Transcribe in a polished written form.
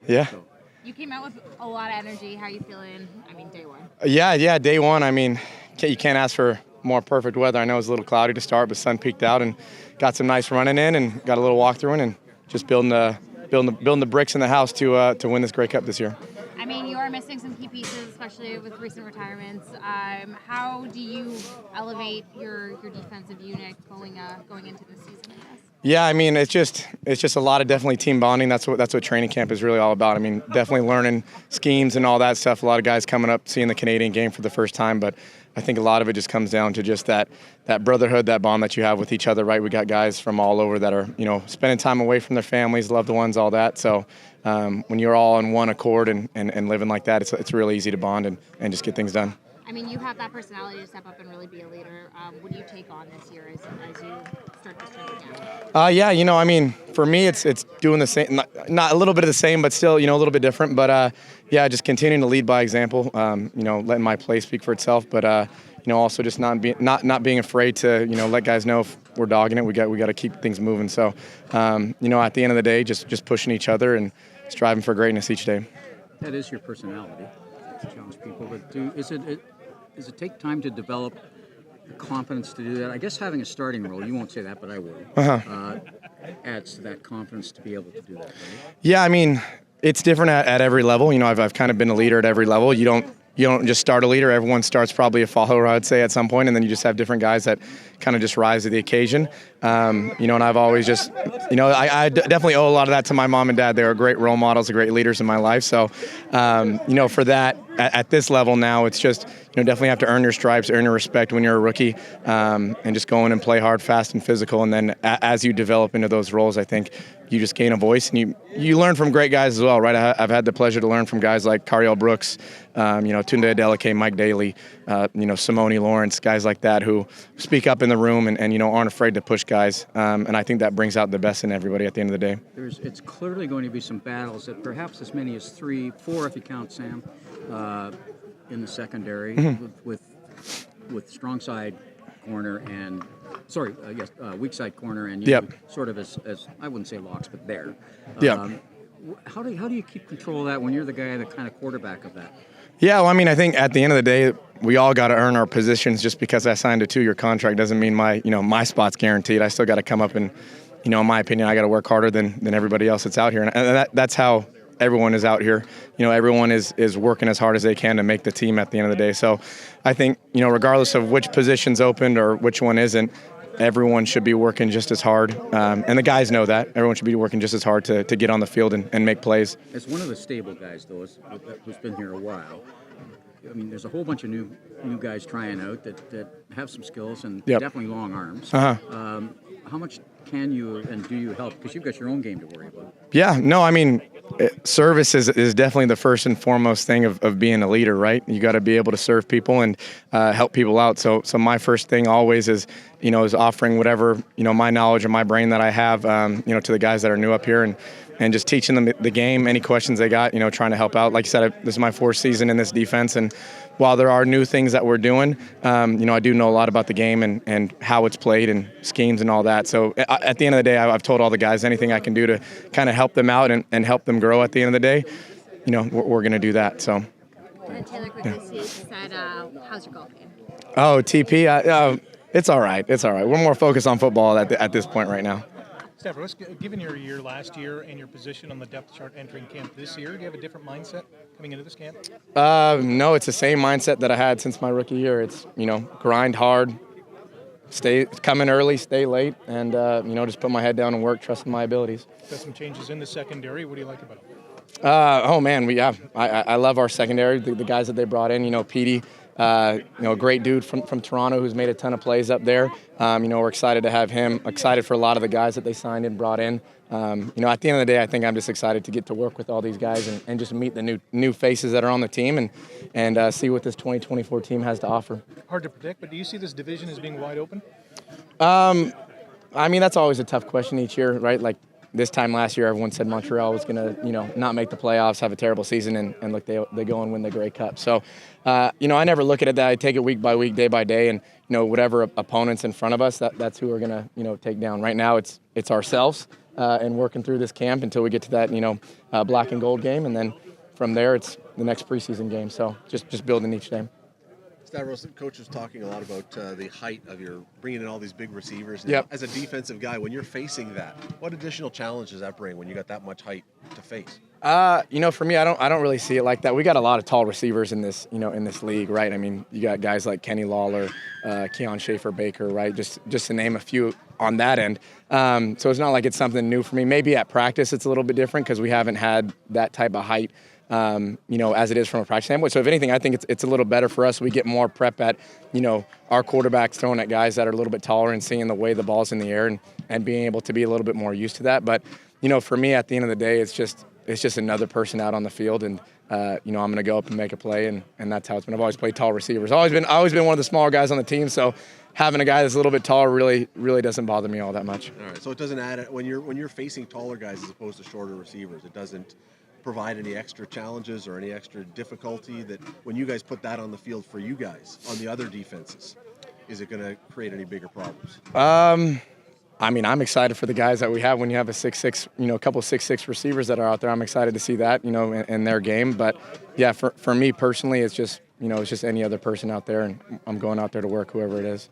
Yeah. So, You came out with a lot of energy. How are you feeling? I mean, day one. Yeah, day one. I mean, you can't ask for more perfect weather. I know it was a little cloudy to start, but sun peeked out and got some nice running in and got a little walkthrough in and just building the bricks in the house to win this Grey Cup this year. I mean, you are missing some key pieces, especially with recent retirements. How do you elevate your defensive unit going into this season, I guess? Yeah, I mean, it's just a lot of definitely team bonding. That's what training camp is really all about. I mean, definitely learning schemes and all that stuff. A lot of guys coming up, seeing the Canadian game for the first time, but I think a lot of it just comes down to just that brotherhood, that bond that you have with each other, right? We got guys from all over that are, spending time away from their families, loved ones, all that. So when you're all on one accord and living like that, it's really easy to bond and just get things done. I mean, you have that personality to step up and really be a leader. What do you take on this year as you start this training camp? Yeah, I mean, for me, it's doing the same, not a little bit of the same, but still, a little bit different. But yeah, just continuing to lead by example. Letting my play speak for itself. But also just not being afraid to let guys know if we're dogging it. We got to keep things moving. So at the end of the day, just pushing each other and striving for greatness each day. that is your personality to challenge people. But does it take time to develop the confidence to do that? I guess having a starting role, you won't say that, but I will, adds to that confidence to be able to do that, right? Yeah, I mean, it's different at every level. I've kind of been a leader at every level. You don't just start a leader. Everyone starts probably a follower, I'd say, at some point, and then you just have different guys that kind of just rise to the occasion. And I've always just, I definitely owe a lot of that to my mom and dad. They were great role models, great leaders in my life. So, for that, at this level now, it's just, definitely have to earn your stripes, earn your respect when you're a rookie, and just go in and play hard, fast, and physical. And then as you develop into those roles, I think you just gain a voice, and you learn from great guys as well, right? I've had the pleasure to learn from guys like Cariel Brooks, Tunde Adeleke, Mike Daly, Simone Lawrence, guys like that who speak up in the room and aren't afraid to push guys. And I think that brings out the best in everybody at the end of the day. It's clearly going to be some battles, that perhaps as many as 3, 4 if you count Sam, in the secondary, with strong side corner and weak side corner and you sort of as I wouldn't say locks, but there. How do you keep control of that when you're the guy, the kind of quarterback of that? Yeah, well, I mean, I think at the end of the day, we all got to earn our positions. Just because I signed a 2-year contract doesn't mean my spot's guaranteed. I still got to come up and, in my opinion, I got to work harder than everybody else that's out here. And that's how everyone is out here. Everyone is working as hard as they can to make the team at the end of the day. So I think, regardless of which position's opened or which one isn't, everyone should be working just as hard. And the guys know that. Everyone should be working just as hard to get on the field and make plays. As one of the stable guys, though, who's been here a while, I mean, there's a whole bunch of new guys trying out that have some skills and definitely long arms. How much can you and do you help? Because you've got your own game to worry about. Yeah, no, I mean, service is definitely the first and foremost thing of being a leader, right? You got to be able to serve people and help people out. So my first thing always is offering whatever, my knowledge or my brain that I have, to the guys that are new up here and just teaching them the game, any questions they got, trying to help out. Like I said, this is my 4th season in this defense, and while there are new things that we're doing, I do know a lot about the game and how it's played and schemes and all that. So at the end of the day, I've told all the guys anything I can do to kind of help them out and help them grow at the end of the day, we're going to do that. So. And Taylor quickly said, how's your golf game? Oh, TP? It's all right. It's all right. We're more focused on football at this point right now. Stavros, given your year last year and your position on the depth chart entering camp this year, do you have a different mindset coming into this camp? No, it's the same mindset that I had since my rookie year. It's, grind hard, come in early, stay late, and, just put my head down and work, trusting my abilities. Got some changes in the secondary. What do you like about it? Oh, man, I love our secondary, the guys that they brought in, Petey. A great dude from Toronto who's made a ton of plays up there. We're excited to have him. Excited for a lot of the guys that they signed and brought in. At the end of the day, I think I'm just excited to get to work with all these guys and just meet the new faces that are on the team and see what this 2024 team has to offer. Hard to predict, but do you see this division as being wide open? I mean, that's always a tough question each year, right? Like this time last year, everyone said Montreal was going to, not make the playoffs, have a terrible season, and look, they go and win the Grey Cup. So, I never look at it that. I take it week by week, day by day, and whatever opponents in front of us, that's who we're going to take down. Right now, it's ourselves, and working through this camp until we get to that, black and gold game. And then from there, it's the next preseason game. So just building each day. Stavros, the coach was talking a lot about the height of your bringing in all these big receivers. Yep. As a defensive guy, when you're facing that, what additional challenge does that bring when you got that much height to face? For me, I don't really see it like that. We got a lot of tall receivers in this, in this league, right? I mean, you got guys like Kenny Lawler, Keon Schaefer-Baker, right? Just to name a few on that end. So it's not like it's something new for me. Maybe at practice it's a little bit different because we haven't had that type of height, as it is from a practice standpoint. So if anything, I think it's a little better for us. We get more prep at, our quarterbacks throwing at guys that are a little bit taller and seeing the way the ball's in the air and being able to be a little bit more used to that. But, for me, at the end of the day, it's just another person out on the field, and I'm going to go up and make a play, and that's how it's been. I've always played tall receivers. Always been one of the smaller guys on the team, so having a guy that's a little bit taller really doesn't bother me all that much. All right, so it doesn't add when you're facing taller guys as opposed to shorter receivers. It doesn't provide any extra challenges or any extra difficulty that when you guys put that on the field for you guys on the other defenses, is it going to create any bigger problems? I'm excited for the guys that we have. When you have a 6'6", a couple of 6'6" receivers that are out there, I'm excited to see that, in their game. But yeah, for me personally, it's just any other person out there, and I'm going out there to work, whoever it is.